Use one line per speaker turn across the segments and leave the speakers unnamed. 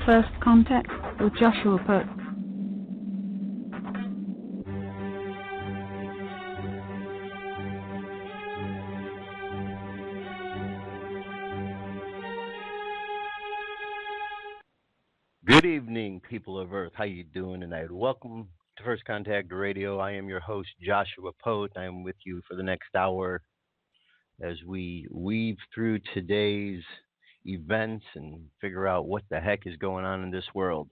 First Contact with Joshua Pope.
Good evening, people of Earth. How you doing tonight? Welcome to First Contact Radio. I am your host, Joshua Pote. I am with you for the next hour as we weave through today's events and figure out what the heck is going on in this world.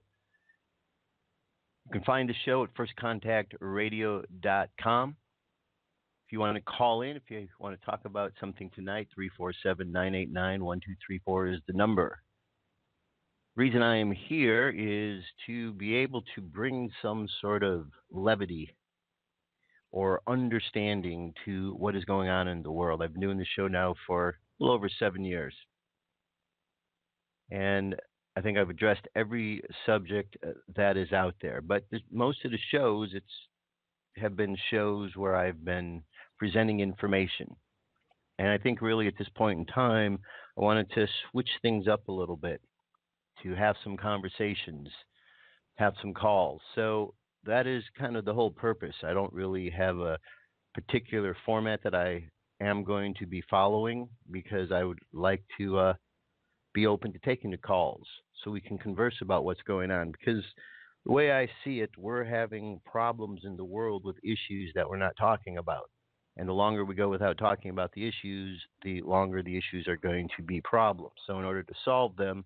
You can find the show at firstcontactradio.com. If you want to call in, if you want to talk about something tonight, 347-989-1234 is the number. Reason I am here is to be able to bring some sort of levity or understanding to what is going on in the world. I've been doing this show now for a little over 7 years. And I think I've addressed every subject that is out there. But most of the shows have been shows where I've been presenting information. And I think really at this point in time, I wanted to switch things up a little bit, to have some conversations, have some calls. So that is kind of the whole purpose. I don't really have a particular format that I am going to be following because I would like to be open to taking the calls so we can converse about what's going on. Because the way I see it, we're having problems in the world with issues that we're not talking about. And the longer we go without talking about the issues, the longer the issues are going to be problems. So in order to solve them,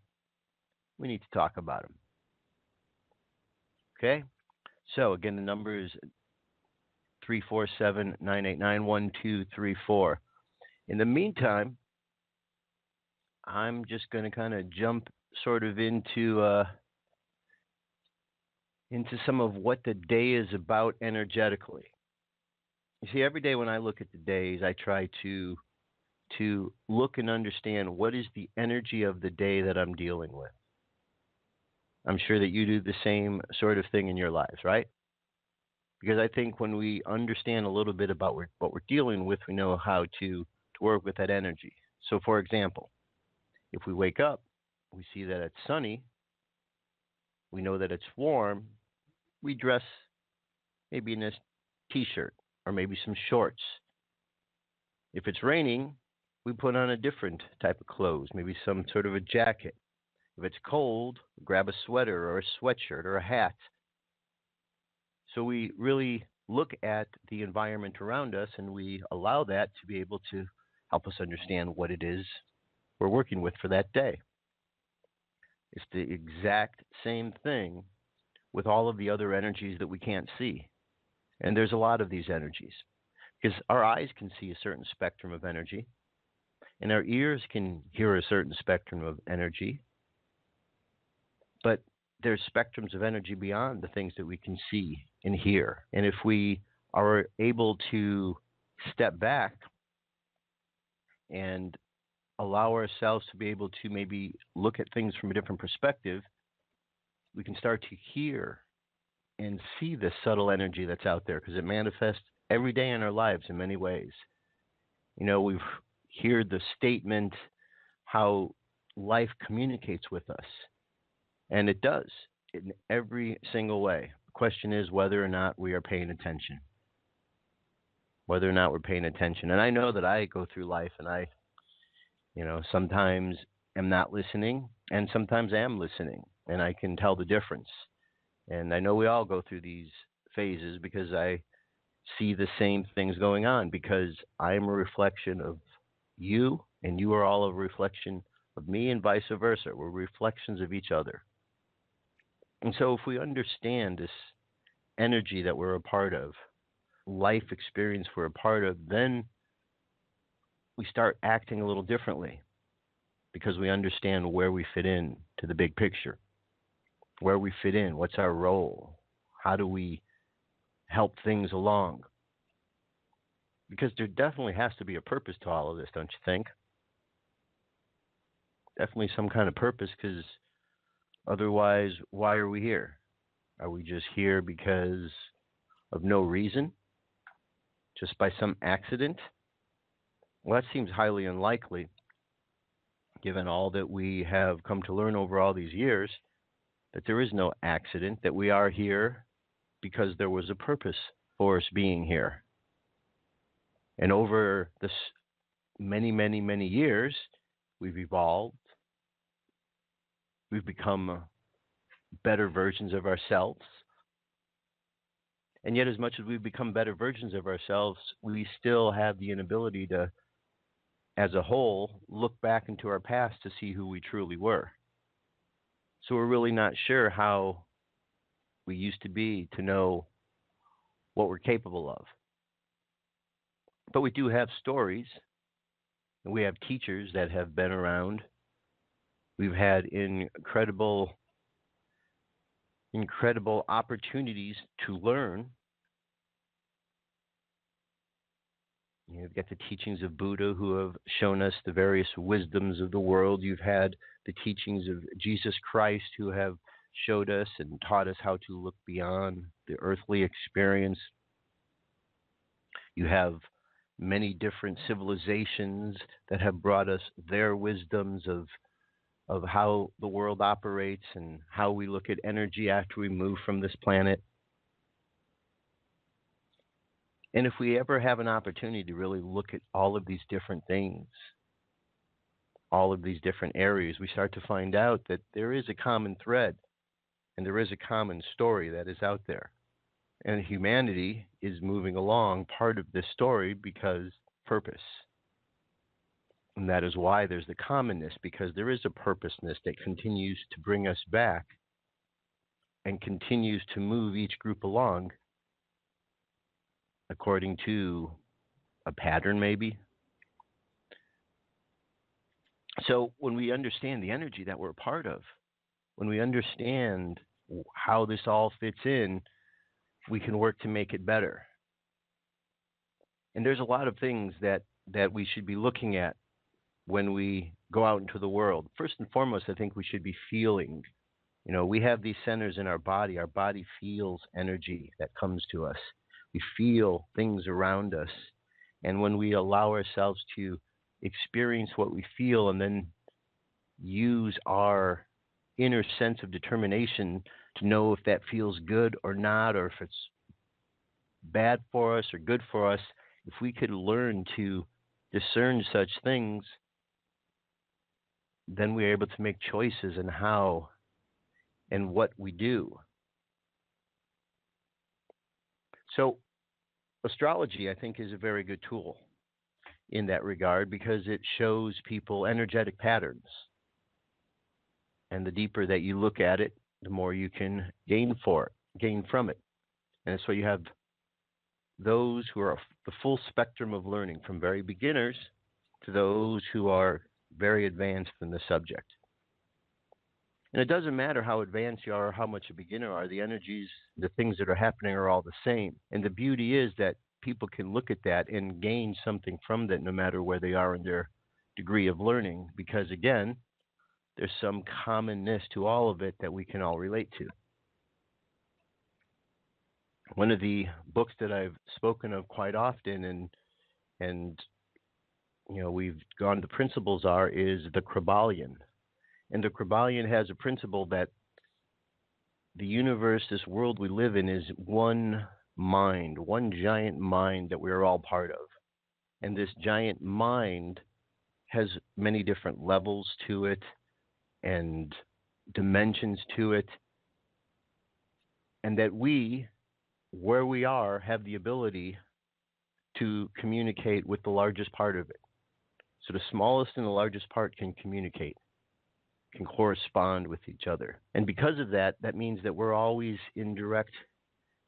we need to talk about them. Okay? So, again, the number is 347-989-1234. In the meantime, I'm just going to kind of jump sort of into some of what the day is about energetically. You see, every day when I look at the days, I try to look and understand what is the energy of the day that I'm dealing with. I'm sure that you do the same sort of thing in your lives, right? Because I think when we understand a little bit about what we're dealing with, we know how to work with that energy. So, for example, if we wake up, we see that it's sunny, we know that it's warm, we dress maybe in a t-shirt or maybe some shorts. If it's raining, we put on a different type of clothes, maybe some sort of a jacket. If it's cold, grab a sweater or a sweatshirt or a hat. So we really look at the environment around us and we allow that to be able to help us understand what it is we're working with for that day. It's the exact same thing with all of the other energies that we can't see. And there's a lot of these energies because our eyes can see a certain spectrum of energy and our ears can hear a certain spectrum of energy. But there's spectrums of energy beyond the things that we can see and hear. And if we are able to step back and allow ourselves to be able to maybe look at things from a different perspective, we can start to hear and see the subtle energy that's out there because it manifests every day in our lives in many ways. You know, we've heard the statement how life communicates with us. And it does in every single way. The question is whether or not we are paying attention. Whether or not we're paying attention. And I know that I go through life and I, sometimes am not listening and sometimes I am listening. And I can tell the difference. And I know we all go through these phases because I see the same things going on because I am a reflection of you and you are all a reflection of me and vice versa. We're reflections of each other. And so if we understand this energy that we're a part of, life experience we're a part of, then we start acting a little differently because we understand where we fit in to the big picture, where we fit in, what's our role, how do we help things along. Because there definitely has to be a purpose to all of this, don't you think? Definitely some kind of purpose because otherwise, why are we here? Are we just here because of no reason? Just by some accident? Well, that seems highly unlikely, given all that we have come to learn over all these years. that there is no accident, that we are here because there was a purpose for us being here. And over this many, many, many years, we've evolved. We've become better versions of ourselves. And yet, as much as we've become better versions of ourselves, we still have the inability to, as a whole, look back into our past to see who we truly were. So we're really not sure how we used to be to know what we're capable of. But we do have stories, and we have teachers that have been around. We've had incredible opportunities to learn. You've got the teachings of Buddha who have shown us the various wisdoms of the world. You've had the teachings of Jesus Christ who have showed us and taught us how to look beyond the earthly experience. You have many different civilizations that have brought us their wisdoms of how the world operates and how we look at energy after we move from this planet. And if we ever have an opportunity to really look at all of these different things, all of these different areas, we start to find out that there is a common thread and there is a common story that is out there. And humanity is moving along part of this story because purpose. And that is why there's the commonness, because there is a purposeness that continues to bring us back and continues to move each group along according to a pattern, maybe. So when we understand the energy that we're a part of, when we understand how this all fits in, we can work to make it better. And there's a lot of things that we should be looking at when we go out into the world. First and foremost, I think we should be feeling. We have these centers in our body. Our body feels energy that comes to us. We feel things around us. And when we allow ourselves to experience what we feel and then use our inner sense of determination to know if that feels good or not, or if it's bad for us or good for us, if we could learn to discern such things, then we're able to make choices in how and what we do. So astrology, I think, is a very good tool in that regard because it shows people energetic patterns. And the deeper that you look at it, the more you can gain from it. And so you have those who are the full spectrum of learning, from very beginners to those who are very advanced in the subject. And it doesn't matter how advanced you are or how much a beginner are, the energies, the things that are happening are all the same. And the beauty is that people can look at that and gain something from that no matter where they are in their degree of learning, because again, there's some commonness to all of it that we can all relate to. One of the books that I've spoken of quite often and we've gone to principles is the Kybalion. And the Kybalion has a principle that the universe, this world we live in, is one mind, one giant mind that we're all part of. And this giant mind has many different levels to it and dimensions to it. And that we, where we are, have the ability to communicate with the largest part of it. So the smallest and the largest part can communicate, can correspond with each other. And because of that, that means that we're always in direct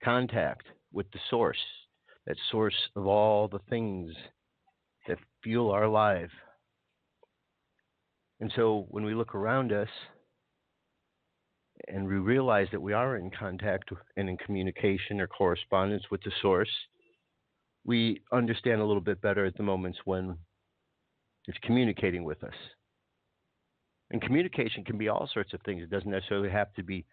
contact with the source, that source of all the things that fuel our life. And so when we look around us and we realize that we are in contact and in communication or correspondence with the source, we understand a little bit better at the moments when it's communicating with us. And communication can be all sorts of things. It doesn't necessarily have to be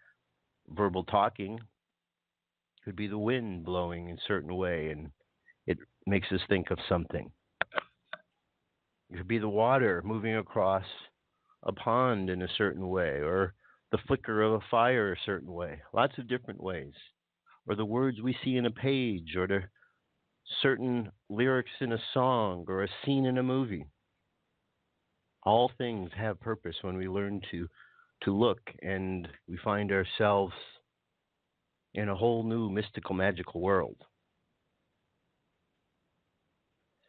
verbal talking. It could be the wind blowing in a certain way and it makes us think of something. It could be the water moving across a pond in a certain way, or the flicker of a fire a certain way, lots of different ways, or the words we see in a page, or the certain lyrics in a song, or a scene in a movie. All things have purpose when we learn to look, and we find ourselves in a whole new mystical, magical world.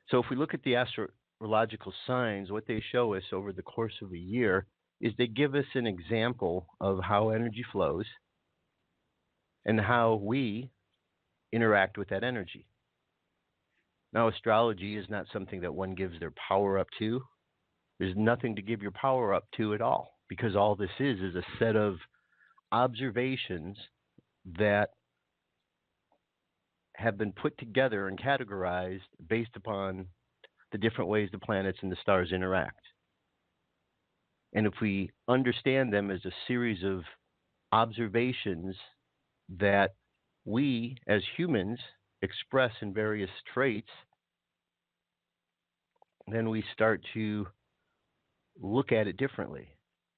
So if we look at the astrological signs, what they show us over the course of a year is they give us an example of how energy flows and how we interact with that energy. Now, astrology is not something that one gives their power up to. There's nothing to give your power up to at all, because all this is a set of observations that have been put together and categorized based upon the different ways the planets and the stars interact. And if we understand them as a series of observations that we as humans express in various traits, then we start to look at it differently.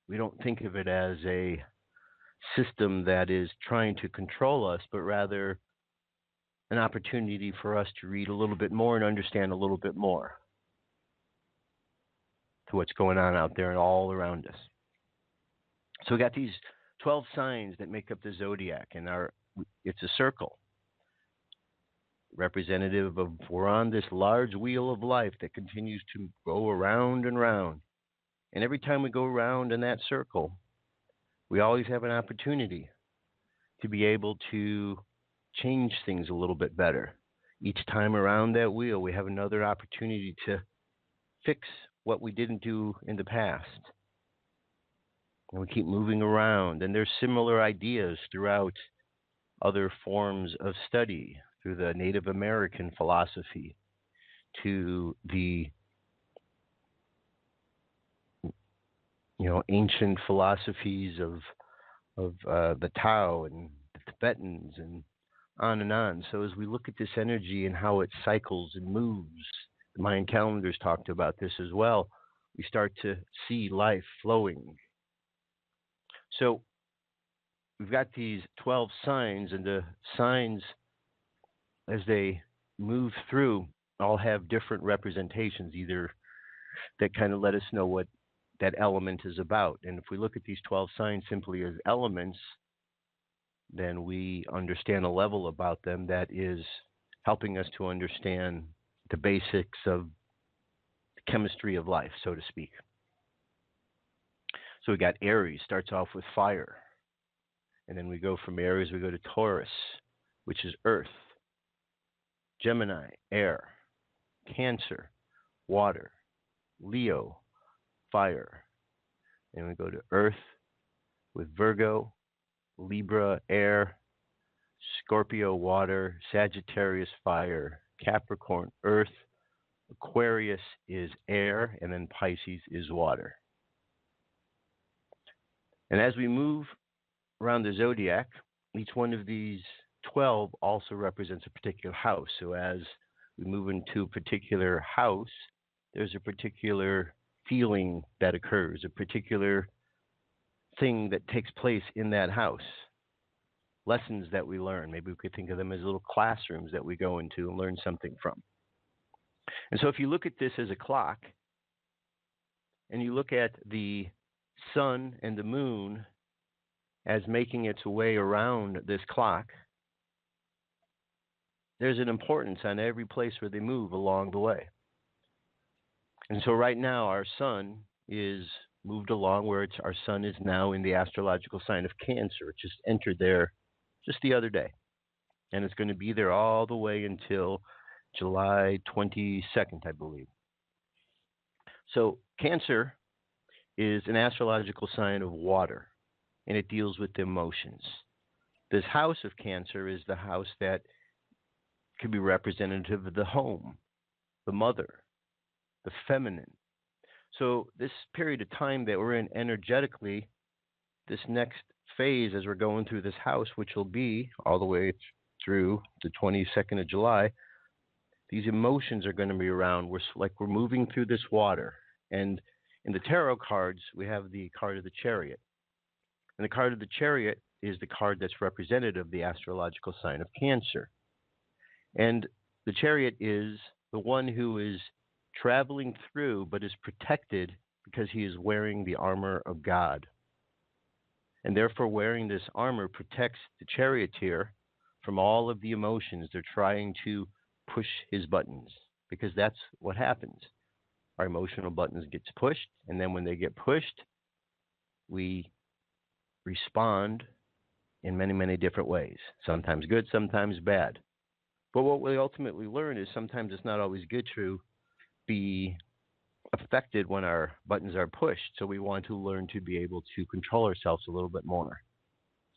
We don't think of it as a system that is trying to control us, but rather an opportunity for us to read a little bit more and understand a little bit more to what's going on out there and all around us. So we got these 12 signs that make up the zodiac, and it's a circle representative of we're on this large wheel of life that continues to go around and round. And every time we go around in that circle, we always have an opportunity to be able to change things a little bit better. Each time around that wheel, we have another opportunity to fix what we didn't do in the past. And we keep moving around. And there's similar ideas throughout other forms of study, through the Native American philosophy to the ancient philosophies of the Tao and the Tibetans and on and on. So as we look at this energy and how it cycles and moves, the Mayan calendars talked about this as well, we start to see life flowing. So we've got these 12 signs, and the signs, as they move through, all have different representations, either that kind of let us know what that element is about. And if we look at these 12 signs simply as elements, then we understand a level about them that is helping us to understand the basics of the chemistry of life, so to speak. So we got Aries, starts off with fire. And then we go from Aries, we go to Taurus, which is earth. Gemini, air. Cancer, water. Leo, fire. And we go to earth with Virgo, Libra, air. Scorpio, water. Sagittarius, fire. Capricorn, earth. Aquarius is air. And then Pisces is water. And as we move around the zodiac, each one of these 12 also represents a particular house. So as we move into a particular house, there's a particular feeling that occurs, a particular thing that takes place in that house. Lessons that we learn. Maybe we could think of them as little classrooms that we go into and learn something from. And so if you look at this as a clock, and you look at the sun and the moon as making its way around this clock, there's an importance on every place where they move along the way. And so right now our sun is moved along where our sun is now in the astrological sign of Cancer. It just entered there just the other day. And it's going to be there all the way until July 22nd, I believe. So Cancer is an astrological sign of water, and it deals with the emotions. This house of Cancer is the house that could be representative of the home, the mother, the feminine. So this period of time that we're in energetically, this next phase as we're going through this house, which will be all the way through the 22nd of July, these emotions are going to be around. We're moving through this water. And in the tarot cards, we have the card of the Chariot. And the card of the Chariot is the card that's representative of the astrological sign of Cancer. And the Chariot is the one who is traveling through but is protected because he is wearing the armor of God. And therefore, wearing this armor protects the charioteer from all of the emotions. They're trying to push his buttons, because that's what happens. Our emotional buttons gets pushed, and then when they get pushed, we respond in many, many different ways. Sometimes good, sometimes bad. But what we ultimately learn is sometimes it's not always good to be affected when our buttons are pushed. So we want to learn to be able to control ourselves a little bit more.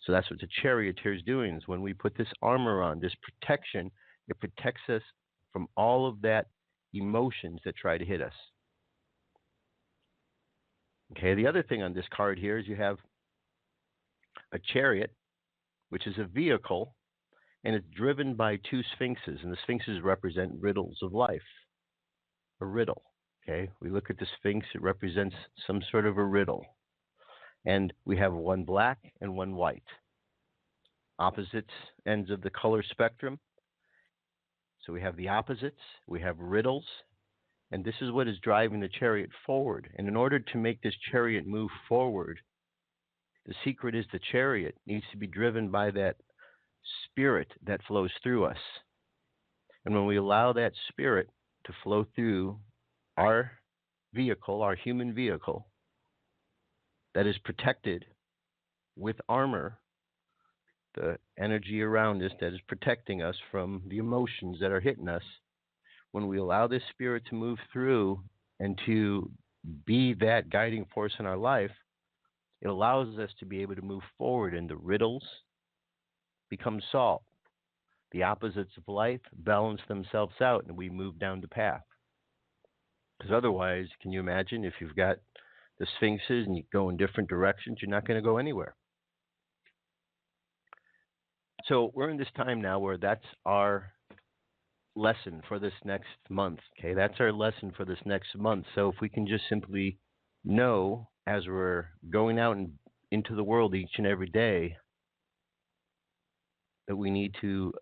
So that's what the charioteer is doing, is when we put this armor on, this protection, it protects us from all of that emotions that try to hit us. Okay, the other thing on this card here is you have a chariot, which is a vehicle, and it's driven by two sphinxes, and the sphinxes represent riddles of life. A riddle. Okay, we look at the Sphinx, it represents some sort of a riddle. And we have one black and one white. Opposites ends of the color spectrum. So we have the opposites, we have riddles, and this is what is driving the chariot forward. And in order to make this chariot move forward, the secret is the chariot needs to be driven by that spirit that flows through us. And when we allow that spirit to flow through our vehicle, our human vehicle, that is protected with armor, the energy around us that is protecting us from the emotions that are hitting us, when we allow this spirit to move through and to be that guiding force in our life, it allows us to be able to move forward, and the riddles become solved. The opposites of life balance themselves out, and we move down the path. Because otherwise, can you imagine if you've got the sphinxes and you go in different directions, you're not going to go anywhere. So we're in this time now where that's our lesson for this next month. Okay, that's our lesson for this next month. So if we can just simply know as we're going out and into the world each and every day that we need to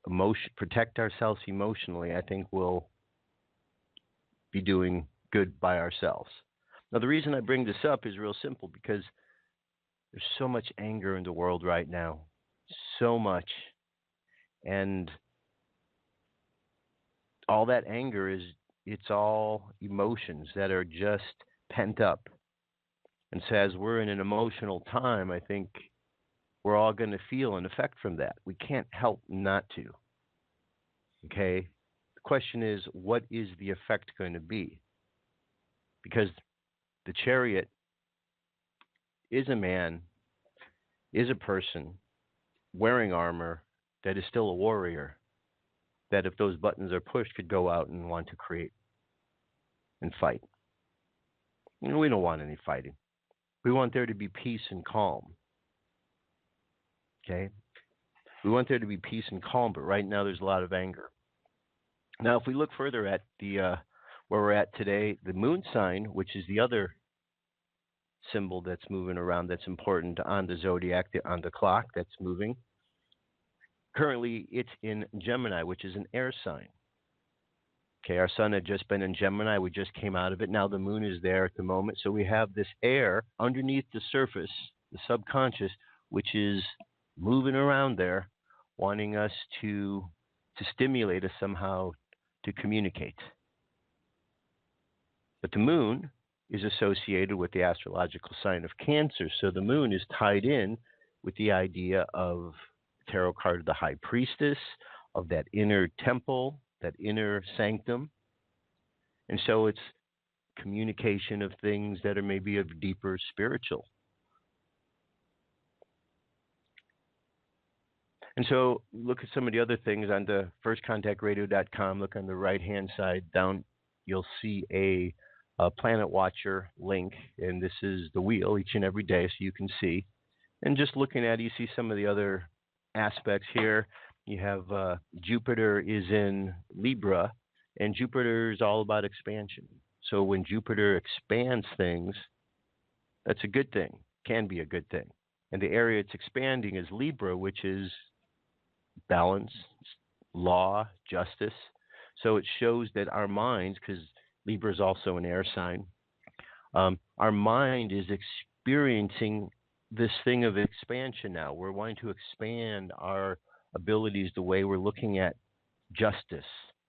protect ourselves emotionally, I think we'll be doing good by ourselves. Now, the reason I bring this up is real simple, because there's so much anger in the world right now, so much. And all that anger it's all emotions that are just pent up. And so as we're in an emotional time, I think we're all going to feel an effect from that. We can't help not to. Okay? The question is, what is the effect going to be? Because the chariot is a man, is a person wearing armor that is still a warrior, that if those buttons are pushed could go out and want to create and fight. And we don't want any fighting. We want there to be peace and calm. Okay? We want there to be peace and calm, but right now there's a lot of anger. Now, if we look further at the where we're at today, the moon sign, which is the other symbol that's moving around, that's important on the zodiac, on the clock that's moving. Currently, it's in Gemini, which is an air sign. Okay, our sun had just been in Gemini. We just came out of it. Now the moon is there at the moment. So we have this air underneath the surface, the subconscious, which is moving around there, wanting us to stimulate us somehow to communicate. But the moon is associated with the astrological sign of Cancer. So the moon is tied in with the idea of the tarot card of the high priestess, of that inner temple, that inner sanctum. And so it's communication of things that are maybe of deeper spiritual. And so look at some of the other things on the firstcontactradio.com. Look on the right-hand side down. You'll see a Planet Watcher link, and this is the wheel each and every day so you can see. And just looking at it, you see some of the other aspects here. You have Jupiter is in Libra, and Jupiter is all about expansion. So when Jupiter expands things, that's a good thing, can be a good thing. And the area it's expanding is Libra, which is balance, law, justice. So it shows that our minds, because Libra is also an air sign, our mind is experiencing this thing of expansion now. We're wanting to expand our abilities, the way we're looking at justice.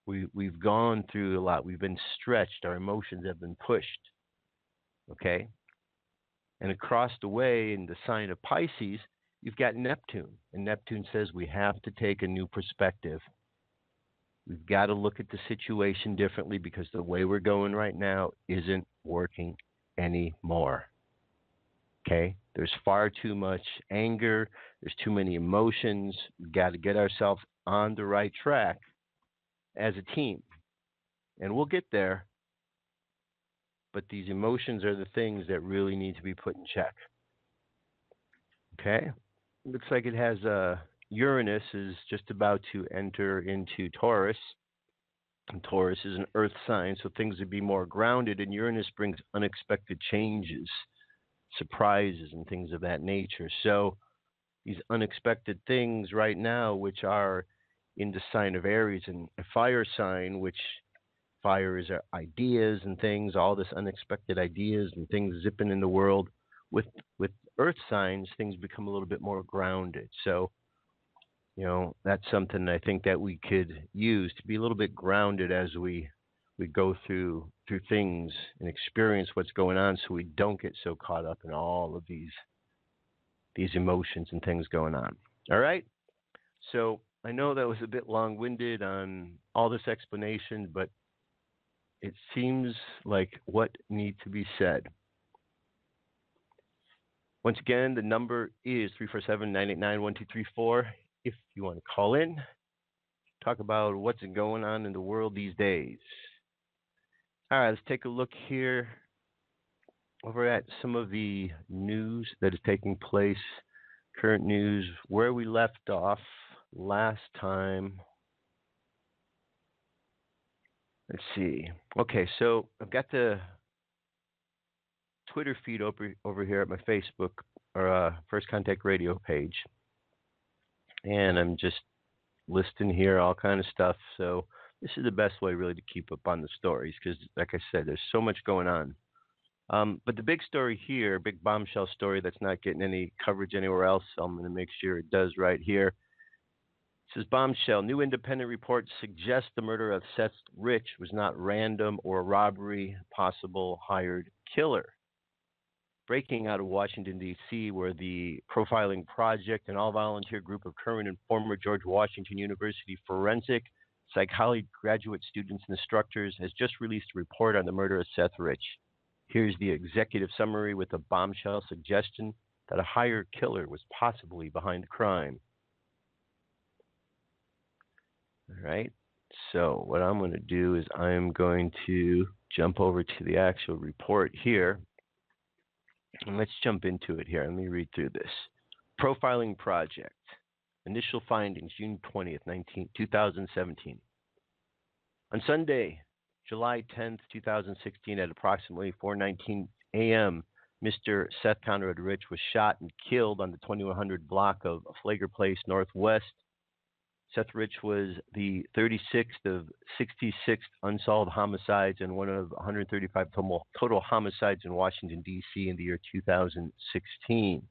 We've gone through a lot. We've been stretched. Our emotions have been pushed. Okay? And across the way in the sign of Pisces, you've got Neptune. And Neptune says we have to take a new perspective. We've got to look at the situation differently because the way we're going right now isn't working anymore. Okay? There's far too much anger. There's too many emotions. We've got to get ourselves on the right track as a team. And we'll get there. But these emotions are the things that really need to be put in check. Okay? Looks like it has Uranus is just about to enter into Taurus. And Taurus is an earth sign, so things would be more grounded. And Uranus brings unexpected changes, surprises, and things of that nature. So these unexpected things right now, which are in the sign of Aries and a fire sign, which fire is our ideas and things, all this unexpected ideas and things zipping in the world. With earth signs, things become a little bit more grounded. So, that's something I think that we could use to be a little bit grounded as we go through things and experience what's going on, so we don't get so caught up in all of these emotions and things going on. All right? So I know that was a bit long-winded on all this explanation, but it seems like what needs to be said. Once again, the number is 347-989-1234 if you want to call in, talk about what's going on in the world these days. All right, let's take a look here over at some of the news that is taking place, current news, where we left off last time. Let's see. Okay, so I've got the Twitter feed over here at my Facebook or First Contact Radio page, and I'm just listing here all kind of stuff. So this is the best way really to keep up on the stories because, like I said, there's so much going on. But the big story here, big bombshell story that's not getting any coverage anywhere else, so I'm going to make sure it does right here. It says, bombshell, new independent report suggests the murder of Seth Rich was not random or a robbery, possible hired killer. Breaking out of Washington, D.C., where the Profiling Project, an all-volunteer group of current and former George Washington University forensic psychology graduate students and instructors, has just released a report on the murder of Seth Rich. Here's the executive summary with a bombshell suggestion that a hired killer was possibly behind the crime. All right, so what I'm going to do is I'm going to jump over to the actual report here. And let's jump into it here. Let me read through this. Profiling Project. Initial findings, June 20th, 2017. On Sunday, July 10th, 2016, at approximately 4:19 a.m., Mr. Seth Conrad Rich was shot and killed on the 2100 block of Flagler Place Northwest. Seth Rich was the 36th of 66 unsolved homicides and one of 135 total homicides in Washington, D.C. in the year 2016.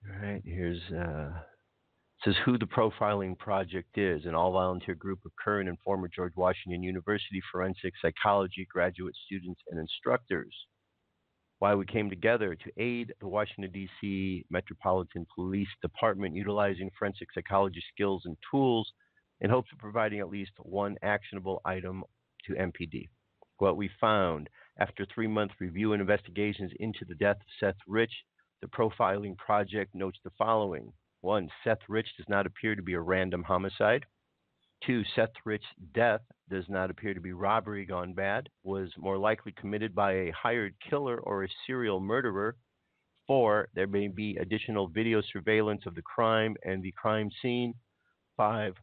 All right, here's says who the Profiling Project is, an all-volunteer group of current and former George Washington University forensic psychology graduate students and instructors. Why we came together to aid the Washington, D.C. Metropolitan Police Department utilizing forensic psychology skills and tools in hopes of providing at least one actionable item to MPD. What we found after 3-month review and investigations into the death of Seth Rich, the Profiling Project notes the following. 1. Seth Rich does not appear to be a random homicide. 2. Seth Rich's death does not appear to be robbery gone bad, was more likely committed by a hired killer or a serial murderer. 4. There may be additional video surveillance of the crime and the crime scene. 5.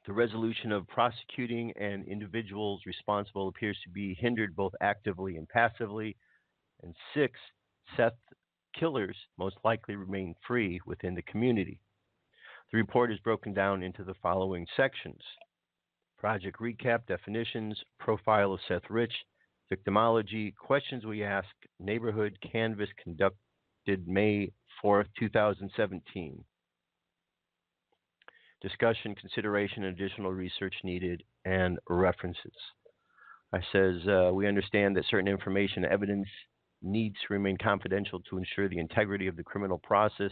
The resolution of prosecuting and individuals responsible appears to be hindered both actively and passively. And 6, Seth killers most likely remain free within the community. The report is broken down into the following sections: project recap, definitions, profile of Seth Rich, victimology, questions we ask, neighborhood canvass conducted May 4th, 2017. Discussion, consideration, and additional research needed, and references. I says we understand that certain information and evidence needs to remain confidential to ensure the integrity of the criminal process.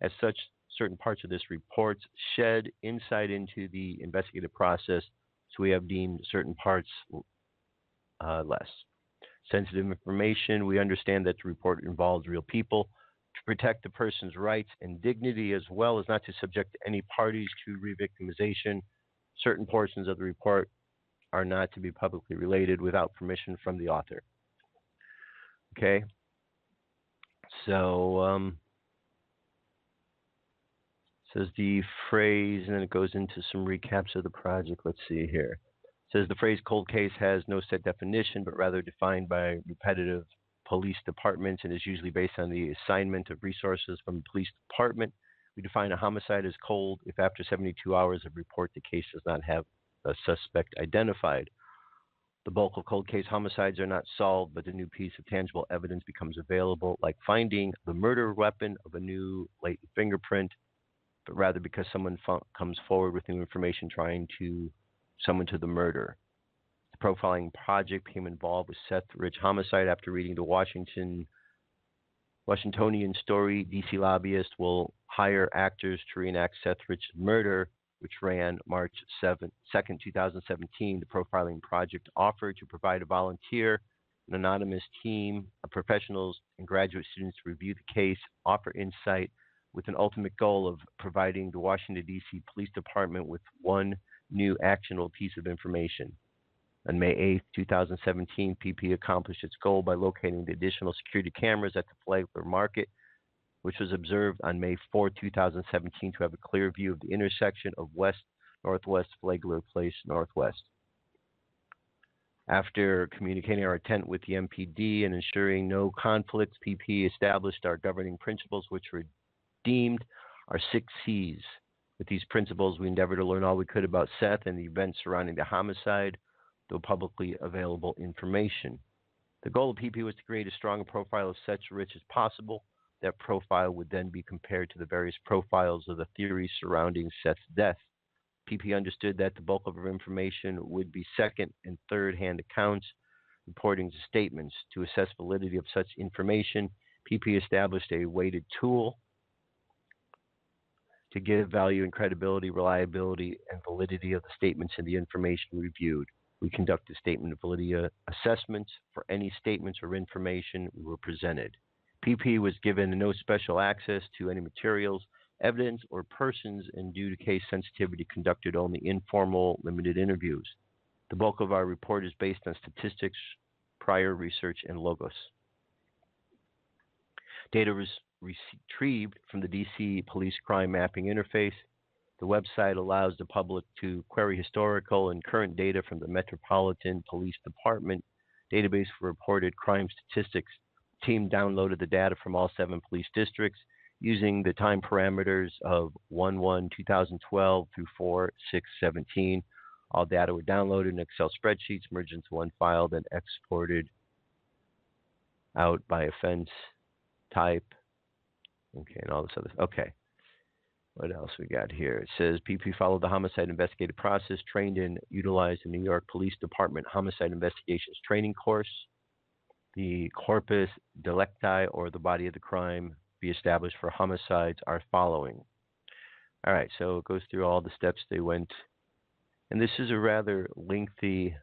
As such, certain parts of this report shed insight into the investigative process, so we have deemed certain parts less sensitive information. We understand that the report involves real people. To protect the person's rights and dignity, as well as not to subject any parties to re-victimization, certain portions of the report are not to be publicly related without permission from the author. Okay, so says the phrase, and then it goes into some recaps of the project. Let's see here. It says the phrase cold case has no set definition, but rather defined by repetitive police departments and is usually based on the assignment of resources from the police department. We define a homicide as cold if after 72 hours of report the case does not have a suspect identified. The bulk of cold case homicides are not solved, but a new piece of tangible evidence becomes available, like finding the murder weapon of a new latent fingerprint, but rather because someone comes forward with new information trying to summon to the murder. The profiling project became involved with Seth Rich homicide after reading the Washingtonian story. DC lobbyists will hire actors to reenact Seth Rich's murder, which ran March 2nd, 2017. The profiling project offered to provide a volunteer, an anonymous team of professionals and graduate students to review the case, offer insight, with an ultimate goal of providing the Washington, D.C. Police Department with one new actionable piece of information. On May 8th, 2017, PP accomplished its goal by locating the additional security cameras at the Flagler Market, which was observed on May 4, 2017, to have a clear view of the intersection of West-Northwest Flagler Place Northwest. After communicating our intent with the MPD and ensuring no conflicts, PP established our governing principles, which were deemed our 6 C's. With these principles, we endeavored to learn all we could about Seth and the events surrounding the homicide, though publicly available information. The goal of PP was to create as strong a profile of Seth Rich as possible. That profile would then be compared to the various profiles of the theories surrounding Seth's death. PP understood that the bulk of our information would be second and third hand accounts, reporting statements. To assess validity of such information, PP established a weighted tool to give value and credibility, reliability, and validity of the statements and the information reviewed. We conducted statement of validity assessments for any statements or information we were presented. PP was given no special access to any materials, evidence, or persons, and due to case sensitivity, conducted only informal, limited interviews. The bulk of our report is based on statistics, prior research, and logos. Data was retrieved from the DC Police Crime Mapping Interface. The website allows the public to query historical and current data from the Metropolitan Police Department database for reported crime statistics. The team downloaded the data from all 7 police districts using the time parameters of 1/1/2012 through 4/6/17. All data were downloaded in Excel spreadsheets, merged into one file, then exported out by offense type. Okay, and all this other. Okay. What else we got here? It says PP followed the homicide investigative process, trained and utilized the New York Police Department Homicide Investigations Training Course. The corpus delicti, or the body of the crime, be established for homicides are following. All right, so it goes through all the steps they went. And this is a rather lengthy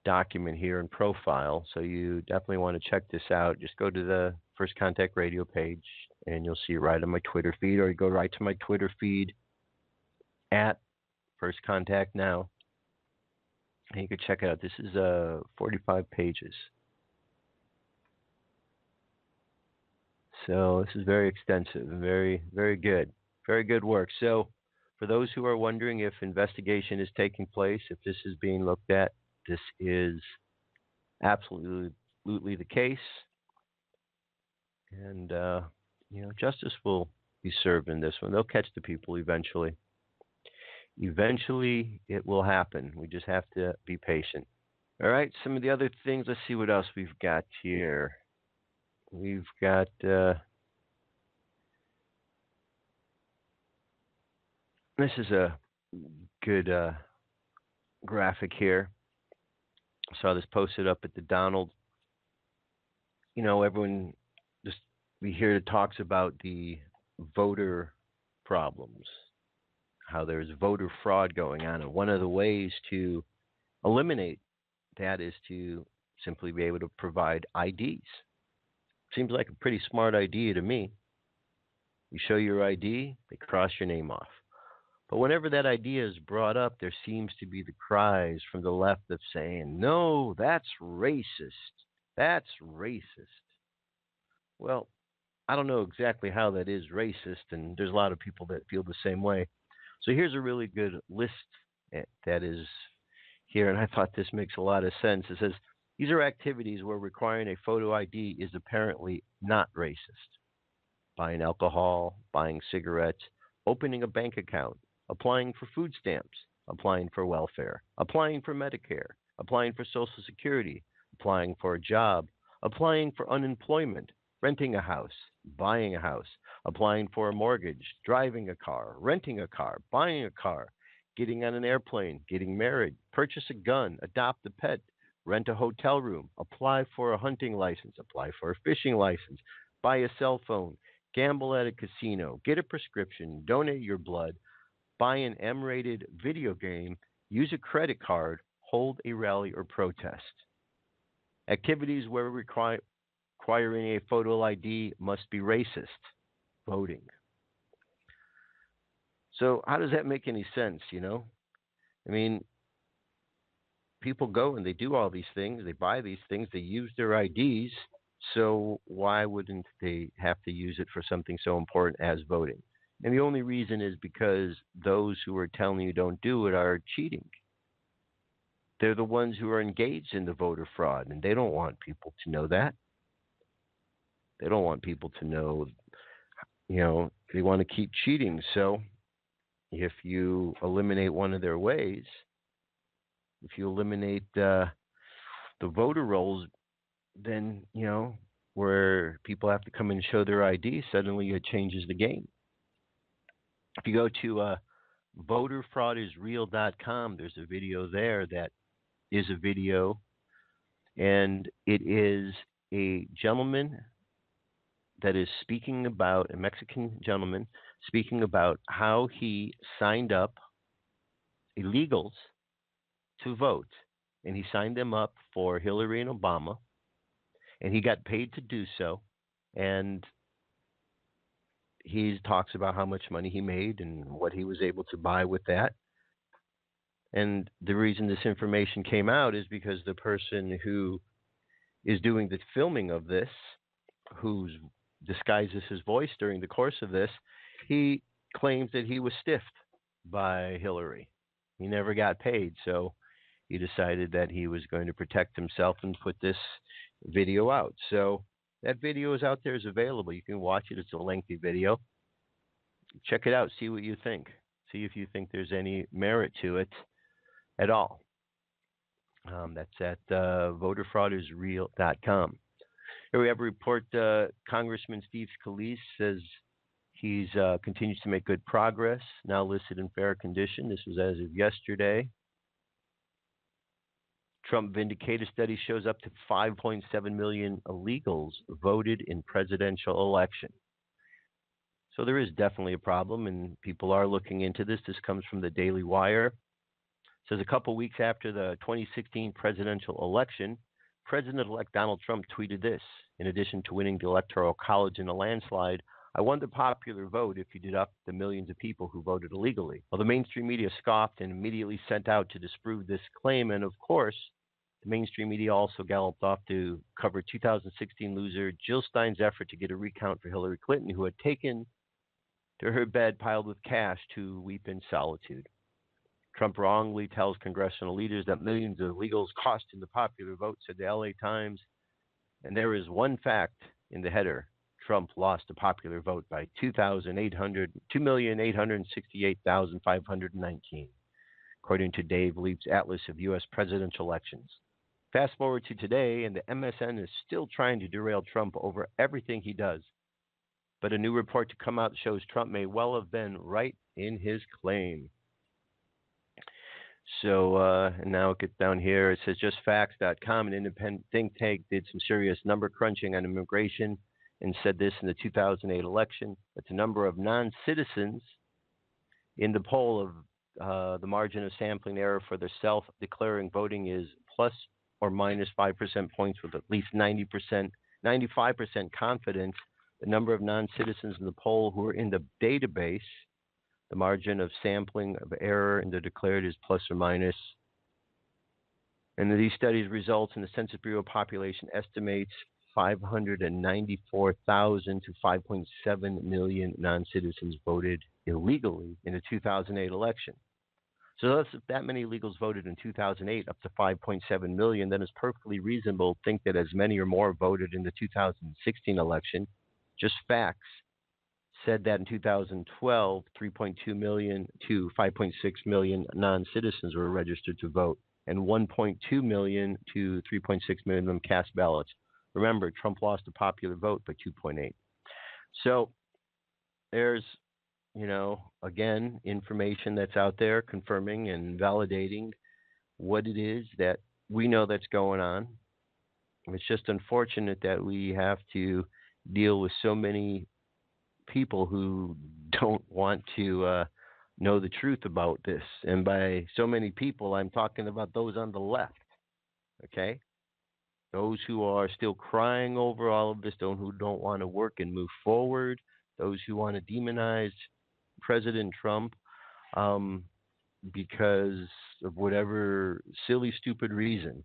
document here in profile, so you definitely want to check this out. Just go to the First Contact Radio page, and you'll see it right on my Twitter feed, or you go right to my Twitter feed at First Contact Now, and you can check it out. This is 45 pages. So this is very extensive and very, very good. Very good work. So For those who are wondering if investigation is taking place, if this is being looked at, this is absolutely the case. And, justice will be served in this one. They'll catch the people eventually. Eventually, it will happen. We just have to be patient. All right, some of the other things. Let's see what else we've got here. We've got this is a good graphic here. I saw this posted up at the Donald. Everyone just we hear it talks about the voter problems, how there's voter fraud going on, and one of the ways to eliminate that is to simply be able to provide IDs. Seems like a pretty smart idea to me. You show your ID, they cross your name off. But whenever that idea is brought up, there seems to be the cries from the left of saying, no, that's racist. That's racist. Well, I don't know exactly how that is racist, and there's a lot of people that feel the same way. So here's a really good list that is here, and I thought this makes a lot of sense. It says, these are activities where requiring a photo ID is apparently not racist. Buying alcohol, buying cigarettes, opening a bank account, applying for food stamps, applying for welfare, applying for Medicare, applying for Social Security, applying for a job, applying for unemployment, renting a house, buying a house, applying for a mortgage, driving a car, renting a car, buying a car, getting on an airplane, getting married, purchase a gun, adopt a pet, rent a hotel room, apply for a hunting license, apply for a fishing license, buy a cell phone, gamble at a casino, get a prescription, donate your blood, buy an M-rated video game, use a credit card, hold a rally or protest. Activities where requiring a photo ID must be racist. Voting. So how does that make any sense, I mean, people go and they do all these things. They buy these things. They use their IDs. So why wouldn't they have to use it for something so important as voting? And the only reason is because those who are telling you don't do it are cheating. They're the ones who are engaged in the voter fraud, and they don't want people to know that. They don't want people to know, they want to keep cheating. So if you eliminate one of their ways, if you eliminate the voter rolls, then, where people have to come and show their ID, suddenly it changes the game. If you go to voterfraudisreal.com, there's a video there that is a video, and it is a gentleman that is speaking about, a Mexican gentleman, speaking about how he signed up illegals to vote. And he signed them up for Hillary and Obama, and he got paid to do so. And he talks about how much money he made and what he was able to buy with that. And the reason this information came out is because the person who is doing the filming of this, who disguises his voice during the course of this, he claims that he was stiffed by Hillary. He never got paid, so he decided that he was going to protect himself and put this video out. So that video is out there, is available. You can watch it. It's a lengthy video. Check it out. See what you think. See if you think there's any merit to it at all. That's at voterfraudisreal.com. Here we have a report. Congressman Steve Scalise says he's continues to make good progress, now listed in fair condition. This was as of yesterday. Trump vindicated study shows up to 5.7 million illegals voted in presidential election. So there is definitely a problem, and people are looking into this. This comes from the Daily Wire. It says a couple weeks after the 2016 presidential election, President-elect Donald Trump tweeted this: in addition to winning the Electoral College in a landslide, I won the popular vote if you deduct the millions of people who voted illegally. Well, the mainstream media scoffed and immediately sent out to disprove this claim. And of course, the mainstream media also galloped off to cover 2016 loser Jill Stein's effort to get a recount for Hillary Clinton, who had taken to her bed piled with cash to weep in solitude. Trump wrongly tells congressional leaders that millions of illegals cost in the popular vote, said the LA Times. And there is one fact in the header. Trump lost the popular vote by 2,868,519, according to Dave Leap's Atlas of U.S. presidential elections. Fast forward to today, and the MSN is still trying to derail Trump over everything he does. But a new report to come out shows Trump may well have been right in his claim. So, and now it gets down here. It says justfacts.com, an independent think tank, did some serious number crunching on immigration and said this in the 2008 election, that the number of non-citizens in the poll of the margin of sampling error for the self-declaring voting is plus or minus 5% points with at least 95% confidence. The number of non-citizens in the poll who are in the database, the margin of sampling of error in the declared is plus or minus. And these studies results in the Census Bureau population estimates 594,000 to 5.7 million non-citizens voted illegally in the 2008 election. So that's if that many illegals voted in 2008 up to 5.7 million, then it's perfectly reasonable to think that as many or more voted in the 2016 election. Just facts said that in 2012, 3.2 million to 5.6 million non-citizens were registered to vote, and 1.2 million to 3.6 million of them cast ballots. Remember, Trump lost the popular vote by 2.8. So there's, again, information that's out there confirming and validating what it is that we know that's going on. It's just unfortunate that we have to deal with so many people who don't want to know the truth about this. And by so many people, I'm talking about those on the left, okay? Those who are still crying over all of this, those who don't want to work and move forward, those who want to demonize President Trump because of whatever silly, stupid reason.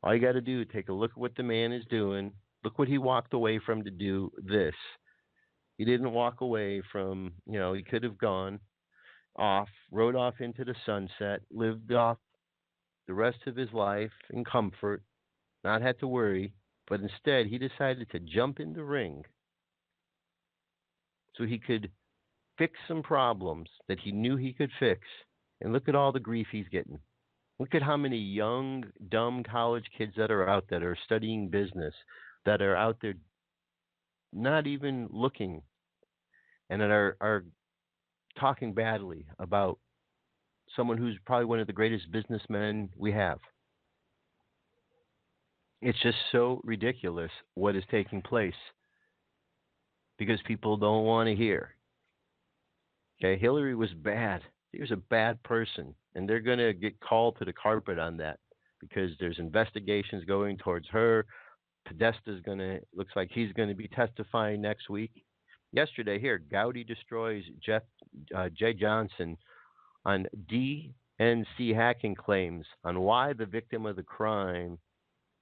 All you got to do is take a look at what the man is doing. Look what he walked away from to do this. He didn't walk away from, he could have gone off, rode off into the sunset, lived off the rest of his life in comfort, not had to worry, but instead he decided to jump in the ring so he could fix some problems that he knew he could fix. And look at all the grief he's getting. Look at how many young, dumb college kids that are out there that are studying business, that are out there not even looking, and that are talking badly about someone who's probably one of the greatest businessmen we have. It's just so ridiculous what is taking place because people don't want to hear. Okay, Hillary was bad. She was a bad person, and they're going to get called to the carpet on that because there's investigations going towards her. Podesta's looks like he's going to be testifying next week. Yesterday here, Gowdy destroys Jay Johnson on DNC hacking claims on why the victim of the crime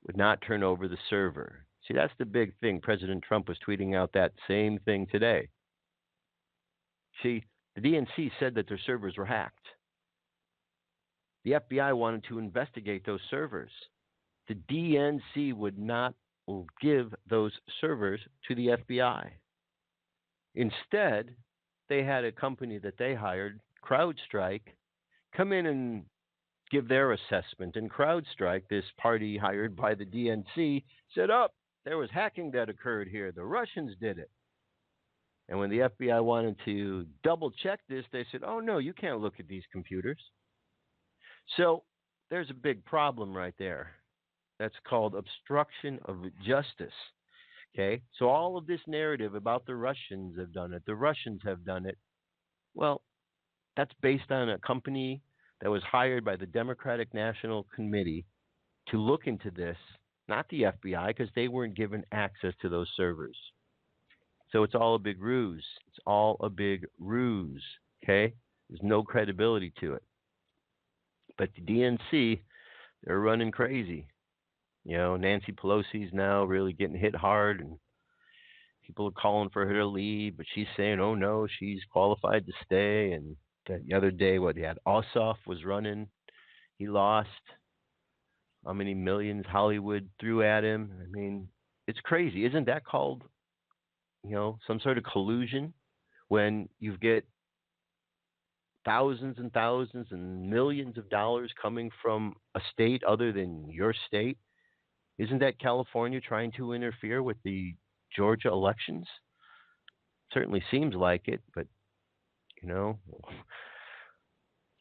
would not turn over the server. See, that's the big thing. President Trump was tweeting out that same thing today. See, the DNC said that their servers were hacked. The FBI wanted to investigate those servers. The DNC would not give those servers to the FBI. Instead, they had a company that they hired, CrowdStrike, come in and give their assessment. And CrowdStrike, this party hired by the DNC, said, there was hacking that occurred here. The Russians did it. And when the FBI wanted to double check this, they said, oh, no, you can't look at these computers. So there's a big problem right there. That's called obstruction of justice. Okay, so all of this narrative about the Russians have done it, well, that's based on a company that was hired by the Democratic National Committee to look into this, not the FBI, because they weren't given access to those servers. So it's all a big ruse. Okay? There's no credibility to it. But the DNC, they're running crazy. Nancy Pelosi's now really getting hit hard, and People are calling for her to leave, but she's saying, "Oh no, she's qualified to stay." And the other day, what he had Ossoff was running, he lost. How many millions Hollywood threw at him? I mean, it's crazy. Isn't that called, some sort of collusion when you get thousands and thousands and millions of dollars coming from a state other than your state? Isn't that California trying to interfere with the Georgia elections? Certainly seems like it, but you know,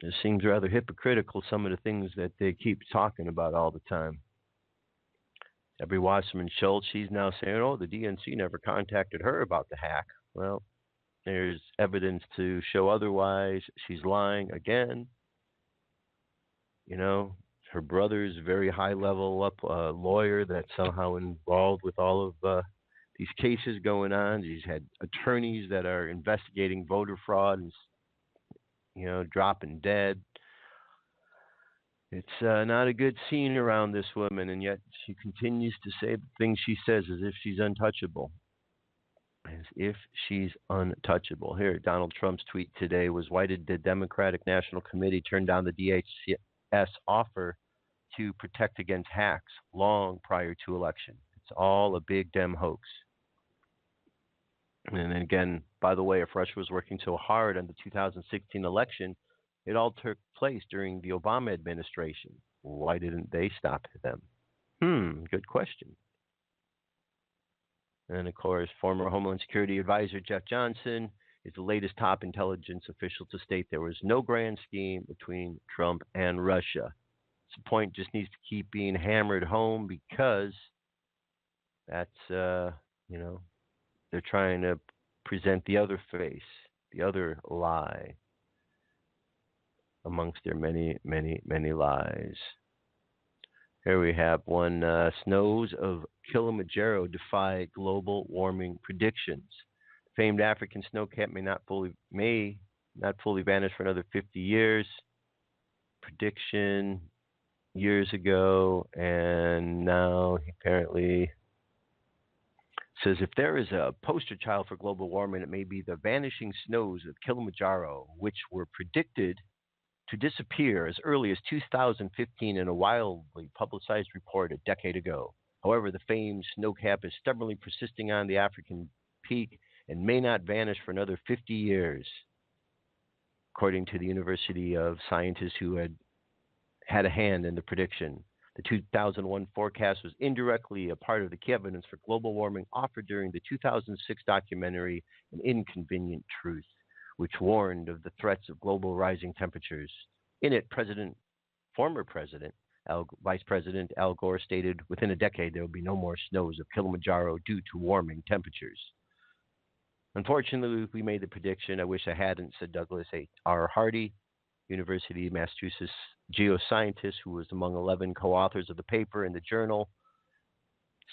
it seems rather hypocritical, some of the things that they keep talking about all the time. Debbie Wasserman Schultz, she's now saying, "Oh, the DNC never contacted her about the hack." Well, there's evidence to show otherwise. She's lying again. Her brother's a very high level up lawyer that's somehow involved with all of these cases going on. He's had attorneys that are investigating voter fraud and dropping dead. It's not a good scene around this woman, and yet she continues to say the things she says as if she's untouchable. As if she's untouchable. Here, Donald Trump's tweet today was, "Why did the Democratic National Committee turn down the DHS offer to protect against hacks long prior to election? It's all a big Dem hoax." And then again, by the way, if Russia was working so hard on the 2016 election, it all took place during the Obama administration. Why didn't they stop them? Good question. And of course, former Homeland Security Advisor Jeff Johnson is the latest top intelligence official to state there was no grand scheme between Trump and Russia. This point just needs to keep being hammered home because that's, they're trying to present the other face, the other lie amongst their many, many, many lies. Here we have one. Snows of Kilimanjaro defy global warming predictions. Famed African snowcap may not fully vanish for another 50 years. Prediction years ago, and now apparently says if there is a poster child for global warming, it may be the vanishing snows of Kilimanjaro, which were predicted to disappear as early as 2015 in a wildly publicized report a decade ago. However, the famed snowcap is stubbornly persisting on the African peak and may not vanish for another 50 years, according to the University of scientists who had a hand in the prediction. The 2001 forecast was indirectly a part of the key evidence for global warming offered during the 2006 documentary An Inconvenient Truth, which warned of the threats of global rising temperatures. In it, former Vice President Al Gore stated, "Within a decade, there will be no more snows of Kilimanjaro due to warming temperatures." Unfortunately, we made the prediction. I wish I hadn't, said Douglas R. Hardy, University of Massachusetts geoscientist, who was among 11 co-authors of the paper in the journal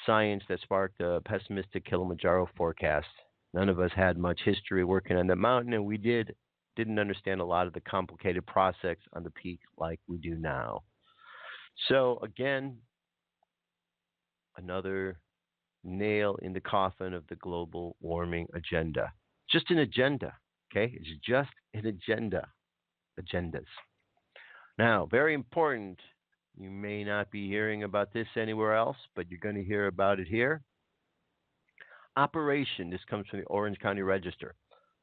Science that sparked a pessimistic Kilimanjaro forecast. None of us had much history working on the mountain, and we didn't understand a lot of the complicated process on the peak like we do now. So again, another nail in the coffin of the global warming agenda. Just an agenda, okay? It's just an agenda. Agendas. Now, very important. You may not be hearing about this anywhere else, but you're going to hear about it here. Operation, this comes from the Orange County Register.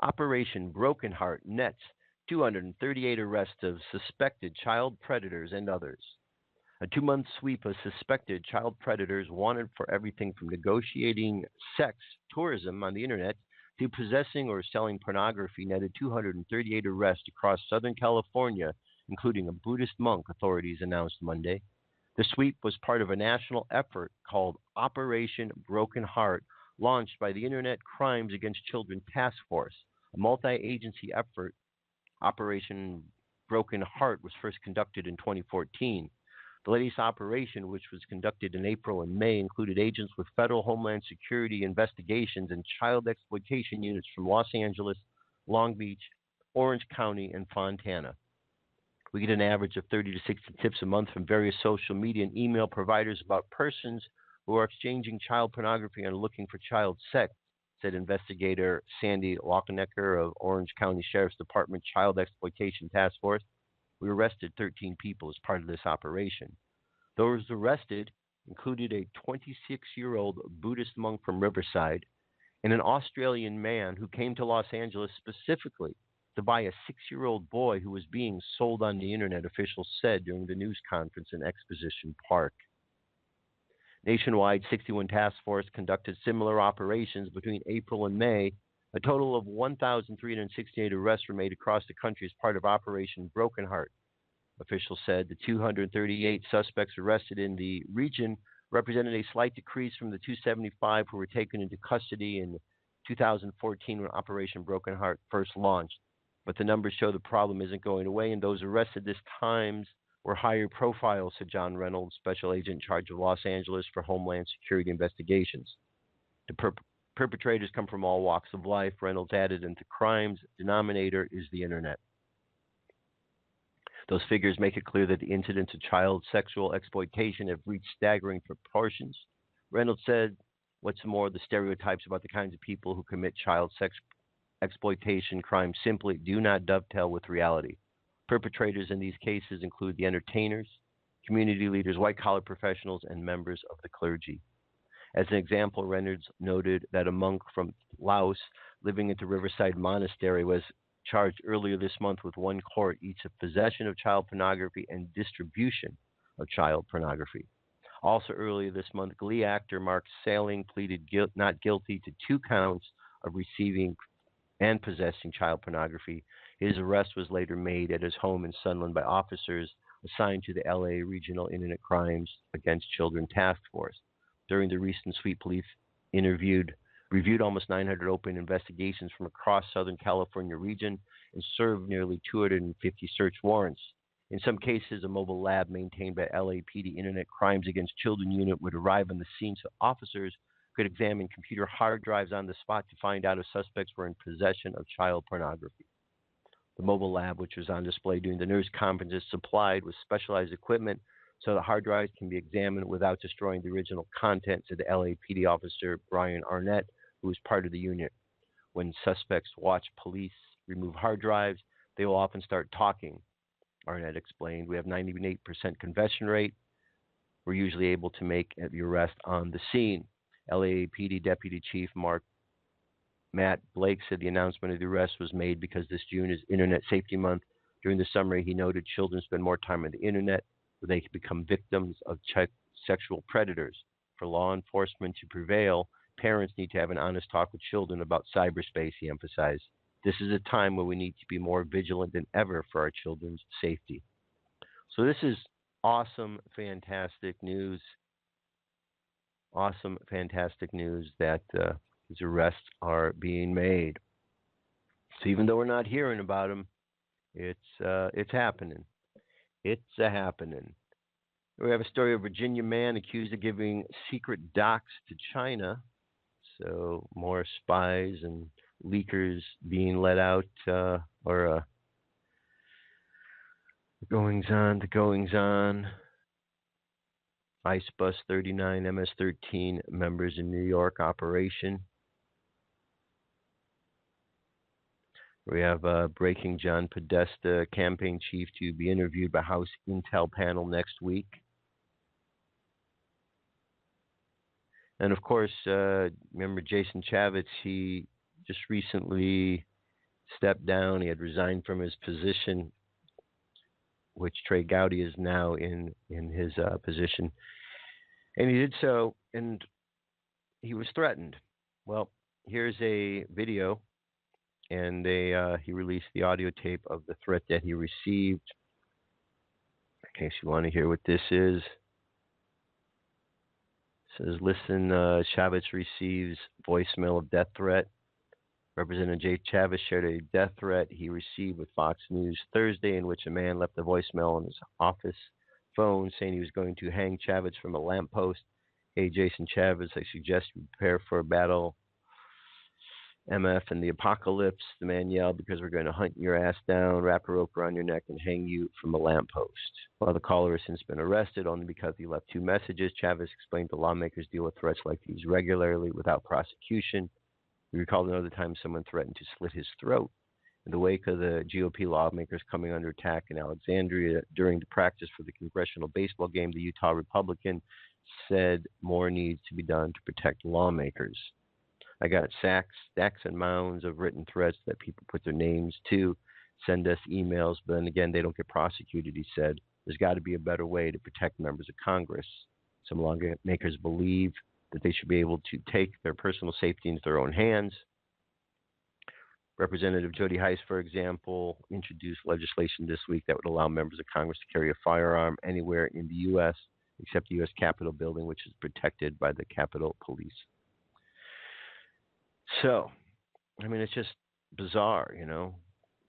Operation Broken Heart nets 238 arrests of suspected child predators and others. A 2-month sweep of suspected child predators wanted for everything from negotiating sex tourism on the internet to possessing or selling pornography netted 238 arrests across Southern California, including a Buddhist monk, authorities announced Monday. The sweep was part of a national effort called Operation Broken Heart, launched by the Internet Crimes Against Children Task Force, a multi-agency effort. Operation Broken Heart was first conducted in 2014. The latest operation, which was conducted in April and May, included agents with federal Homeland Security investigations and child exploitation units from Los Angeles, Long Beach, Orange County, and Fontana. We get an average of 30 to 60 tips a month from various social media and email providers about persons who are exchanging child pornography and looking for child sex said investigator Sandy Lockenecker of Orange County Sheriff's Department Child Exploitation Task Force. We arrested 13 people as part of this operation. Those arrested included a 26-year-old Buddhist monk from Riverside and an Australian man who came to Los Angeles specifically to buy a 6-year-old boy who was being sold on the internet, officials said during the news conference in Exposition Park. Nationwide, 61 task force conducted similar operations between April and May. A total of 1,368 arrests were made across the country as part of Operation Broken Heart. Officials said the 238 suspects arrested in the region represented a slight decrease from the 275 who were taken into custody in 2014 when Operation Broken Heart first launched. But the numbers show the problem isn't going away, and those arrested this time were higher profile, said John Reynolds, special agent in charge of Los Angeles for Homeland Security investigations. The perpetrators come from all walks of life, Reynolds added, and the crime's denominator is the internet. Those figures make it clear that the incidents of child sexual exploitation have reached staggering proportions. Reynolds said, what's more, the stereotypes about the kinds of people who commit child sex exploitation crimes simply do not dovetail with reality. Perpetrators in these cases include the entertainers, community leaders, white-collar professionals, and members of the clergy. As an example, Reynolds noted that a monk from Laos living at the Riverside Monastery was charged earlier this month with one court each of possession of child pornography and distribution of child pornography. Also earlier this month, Glee actor Mark Salling pleaded not guilty to 2 counts of receiving and possessing child pornography. His arrest was later made at his home in Sunland by officers assigned to the LA Regional Internet Crimes Against Children Task Force. During the recent sweep, police reviewed almost 900 open investigations from across Southern California region and served nearly 250 search warrants. In some cases, a mobile lab maintained by LAPD Internet Crimes Against Children unit would arrive on the scene so officers could examine computer hard drives on the spot to find out if suspects were in possession of child pornography. The mobile lab, which was on display during the news conference, is supplied with specialized equipment so the hard drives can be examined without destroying the original content, said the LAPD officer Brian Arnett, who was part of the unit. When suspects watch police remove hard drives, they will often start talking, Arnett explained. We have 98% confession rate. We're usually able to make the arrest on the scene. LAPD Deputy Chief Matt Blake said the announcement of the arrest was made because this June is Internet Safety Month. During the summer, he noted children spend more time on the Internet where they can become victims of sexual predators. For law enforcement to prevail, parents need to have an honest talk with children about cyberspace, he emphasized. This is a time where we need to be more vigilant than ever for our children's safety. So this is awesome, fantastic news. Awesome, fantastic news that these arrests are being made. So even though we're not hearing about them, it's happening. It's happening. We have a story of a Virginia man accused of giving secret docs to China. So more spies and leakers being let out, or goings on. ICE bus 39 MS-13 members in New York operation. We have breaking John Podesta, campaign chief, to be interviewed by House Intel panel next week. And of course, remember Jason Chaffetz, he just recently stepped down. He had resigned from his position, which Trey Gowdy is now in his position. And he did so, and he was threatened. Well, here's a video, and he released the audio tape of the threat that he received. In case you want to hear what this is. It says, listen, Chaffetz receives voicemail of death threat. Representative Jay Chaffetz shared a death threat he received with Fox News Thursday, in which a man left a voicemail on his office phone saying he was going to hang Chaffetz from a lamppost. Hey, Jason Chaffetz, I suggest you prepare for a battle, MF and the apocalypse, the man yelled, because we're going to hunt your ass down, wrap a rope around your neck, and hang you from a lamppost. While the caller has since been arrested only because he left 2 messages, Chaffetz explained the lawmakers deal with threats like these regularly without prosecution. We recall another time someone threatened to slit his throat in the wake of the GOP lawmakers coming under attack in Alexandria during the practice for the congressional baseball game. The Utah Republican said more needs to be done to protect lawmakers. I got stacks and mounds of written threats that people put their names to, send us emails, but then again, they don't get prosecuted, he said. There's got to be a better way to protect members of Congress. Some lawmakers believe that they should be able to take their personal safety into their own hands. Representative Jody Hice, for example, introduced legislation this week that would allow members of Congress to carry a firearm anywhere in the U.S. except the U.S. Capitol building, which is protected by the Capitol Police. So, I mean, it's just bizarre,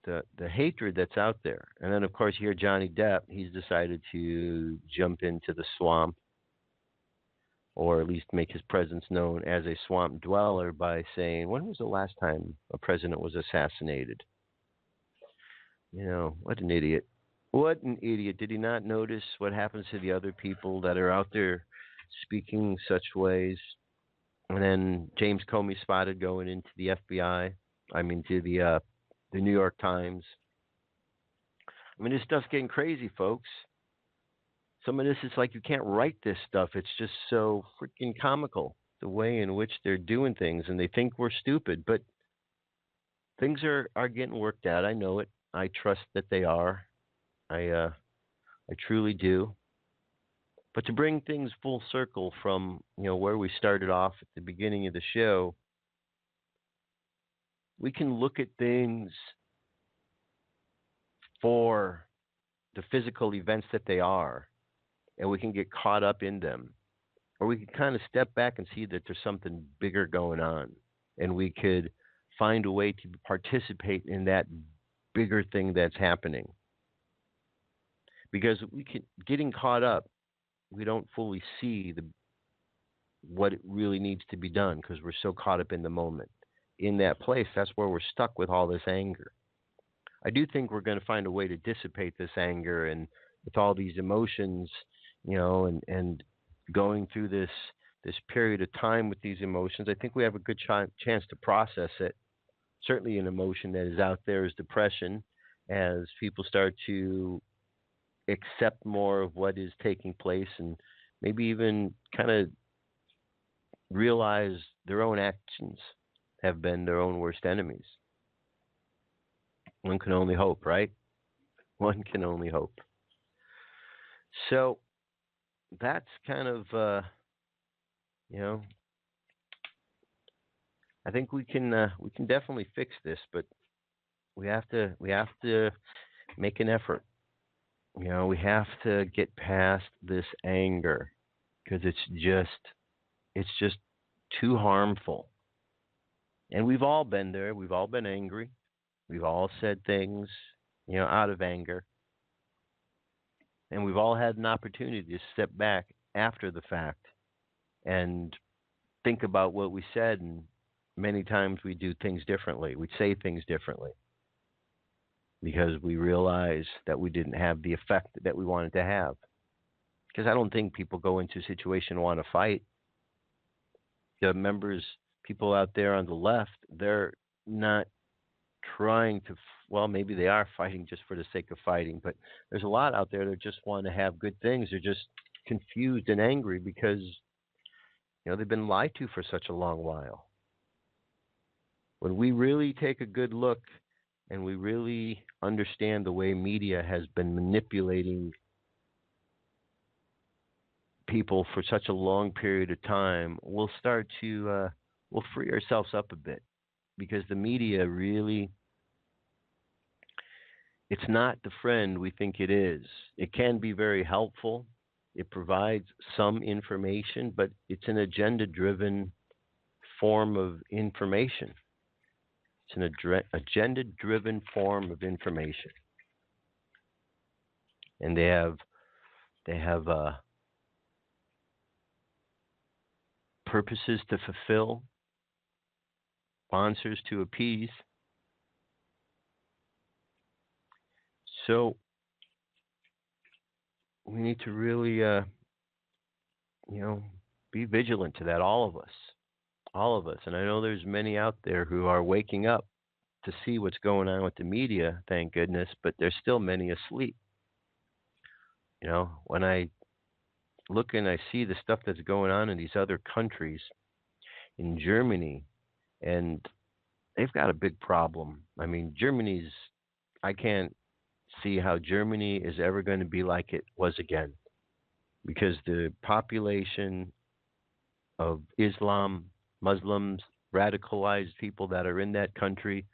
the hatred that's out there. And then, of course, you hear Johnny Depp. He's decided to jump into the swamp, or at least make his presence known as a swamp dweller by saying, when was the last time a president was assassinated? What an idiot. What an idiot. Did he not notice what happens to the other people that are out there speaking such ways? And then James Comey spotted going into the FBI, to the New York Times. This stuff's getting crazy, folks. Some of this is like you can't write this stuff. It's just so freaking comical, the way in which they're doing things, and they think we're stupid. But things are getting worked out. I know it. I trust that they are. I truly do. But to bring things full circle from where we started off at the beginning of the show, we can look at things for the physical events that they are, and we can get caught up in them. Or we can kind of step back and see that there's something bigger going on, and we could find a way to participate in that bigger thing that's happening. Because getting caught up, we don't fully see what it really needs to be done because we're so caught up in the moment. In that place, that's where we're stuck with all this anger. I do think we're going to find a way to dissipate this anger and with all these emotions, and going through this period of time with these emotions. I think we have a good chance to process it. Certainly an emotion that is out there is depression, as people start to accept more of what is taking place and maybe even kind of realize their own actions have been their own worst enemies. One can only hope, right? One can only hope. So that's kind of, I think we can definitely fix this, but we have to make an effort. We have to get past this anger because it's just too harmful. And we've all been there. We've all been angry. We've all said things, out of anger. And we've all had an opportunity to step back after the fact and think about what we said. And many times we do things differently. We say things differently because we realize that we didn't have the effect that we wanted to have. Because I don't think people go into a situation and want to fight. The people out there on the left, they're not trying to, maybe they are fighting just for the sake of fighting, but there's a lot out there that just want to have good things. They're just confused and angry because, they've been lied to for such a long while. When we really take a good look and we really understand the way media has been manipulating people for such a long period of time, we'll start to, we'll free ourselves up a bit. Because the media really, it's not the friend we think it is. It can be very helpful. It provides some information, but it's an agenda-driven form of information. It's an agenda-driven form of information. And they have purposes to fulfill, sponsors to appease. So we need to really, be vigilant to that, all of us. all of us. And I know there's many out there who are waking up to see what's going on with the media, thank goodness, but there's still many asleep. When I look and I see the stuff that's going on in these other countries, in Germany, and they've got a big problem. I mean, I can't see how Germany is ever going to be like it was again because the population of Islam, Muslims, radicalized people that are in that country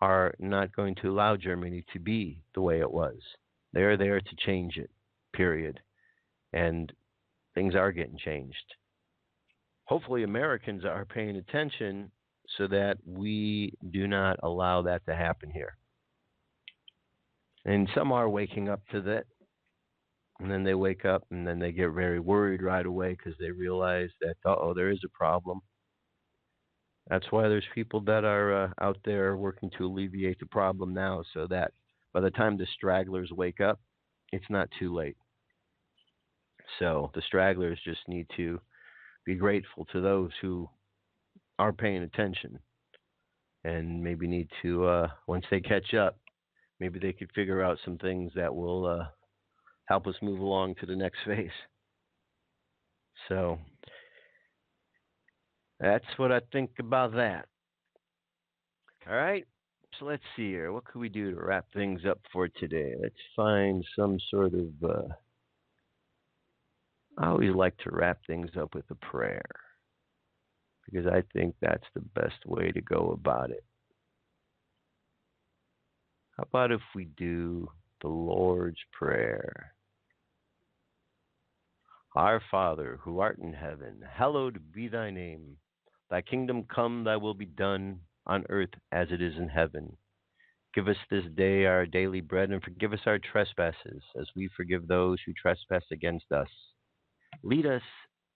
are not going to allow Germany to be the way it was. They're there to change it, period. And things are getting changed. Hopefully, Americans are paying attention so that we do not allow that to happen here. And some are waking up to that. And then they wake up and then they get very worried right away because they realize that, there is a problem. That's why there's people that are out there working to alleviate the problem now so that by the time the stragglers wake up, it's not too late. So the stragglers just need to be grateful to those who are paying attention and maybe need to, once they catch up, maybe they could figure out some things that will help us move along to the next phase. So that's what I think about that. All right. So let's see here. What could we do to wrap things up for today? Let's find some sort of. I always like to wrap things up with a prayer because I think that's the best way to go about it. How about if we do the Lord's Prayer? Our Father, who art in heaven, hallowed be thy name. Thy kingdom come, thy will be done on earth as it is in heaven. Give us this day our daily bread, and forgive us our trespasses, as we forgive those who trespass against us. Lead us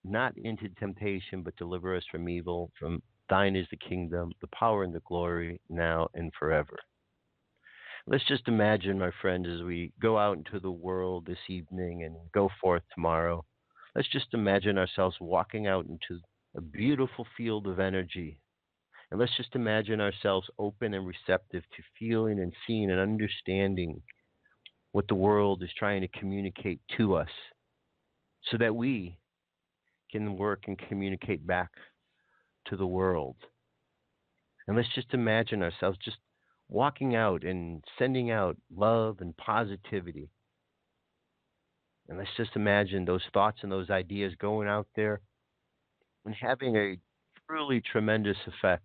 not into temptation, but deliver us from evil. From thine is the kingdom, the power, and the glory, now and forever. Let's just imagine, my friends, as we go out into the world this evening and go forth tomorrow, let's just imagine ourselves walking out into a beautiful field of energy. And let's just imagine ourselves open and receptive to feeling and seeing and understanding what the world is trying to communicate to us so that we can work and communicate back to the world. And let's just imagine ourselves just walking out and sending out love and positivity. And let's just imagine those thoughts and those ideas going out there and having a truly tremendous effect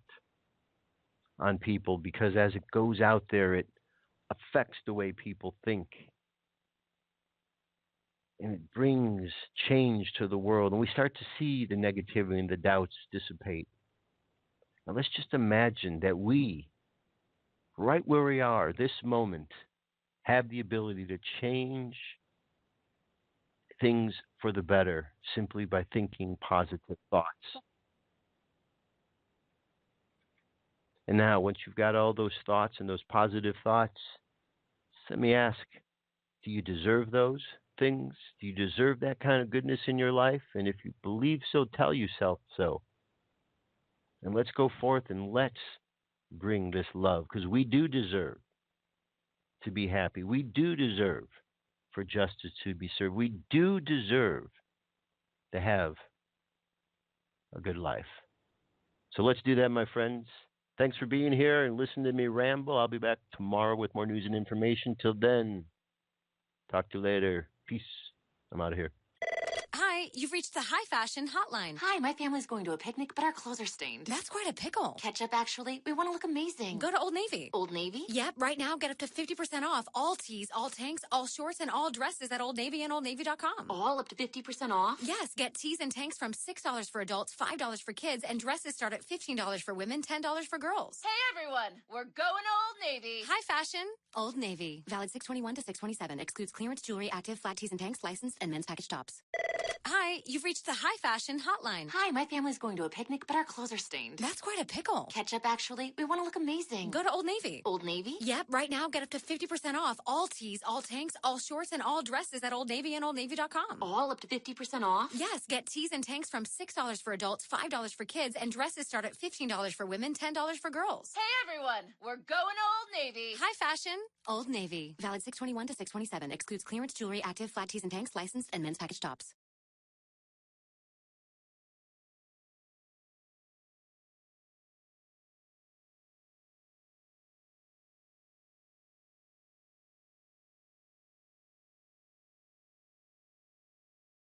on people, because as it goes out there, it affects the way people think. And it brings change to the world. And we start to see the negativity and the doubts dissipate. Now let's just imagine that we, right where we are, this moment, have the ability to change things for the better simply by thinking positive thoughts. And now, once you've got all those thoughts and those positive thoughts, let me ask, do you deserve those things? Do you deserve that kind of goodness in your life? And if you believe so, tell yourself so. And let's go forth and let's bring this love, because we do deserve to be happy. We do deserve for justice to be served. We do deserve to have a good life. So let's do that, my friends. Thanks for being here and listening to me ramble. I'll be back tomorrow with more news and information. Till then, talk to you later. Peace. I'm out of here.
Hi, you've reached the High Fashion Hotline.
Hi, my family's going to a picnic, but our clothes are stained.
That's quite a pickle.
Ketchup, actually. We want to look amazing.
Go to Old Navy.
Old Navy?
Yep, right now get up to 50% off all tees, all tanks, all shorts, and all dresses at Old Navy and OldNavy.com.
All up to 50% off?
Yes, get tees and tanks from $6 for adults, $5 for kids, and dresses start at $15 for women, $10 for girls.
Hey, everyone. We're going Old Navy.
High Fashion, Old Navy. Valid 6/21 to 6/27. Excludes clearance jewelry, active, flat tees and tanks, licensed, and men's package tops. Hi, Hi, you've reached the High Fashion Hotline.
Hi, my family's going to a picnic, but our clothes are stained.
That's quite a pickle.
Ketchup, actually. We want to look amazing.
Go to Old Navy.
Old Navy?
Yep, right now get up to 50% off all tees, all tanks, all shorts, and all dresses at Old Navy and OldNavy.com.
All up to 50% off?
Yes, get tees and tanks from $6 for adults, $5 for kids, and dresses start at $15 for women, $10 for girls.
Hey everyone, we're going Old Navy.
High Fashion, Old Navy. Valid 6/21 to 6/27. Excludes clearance jewelry, active, flat tees and tanks, licensed, and men's package tops.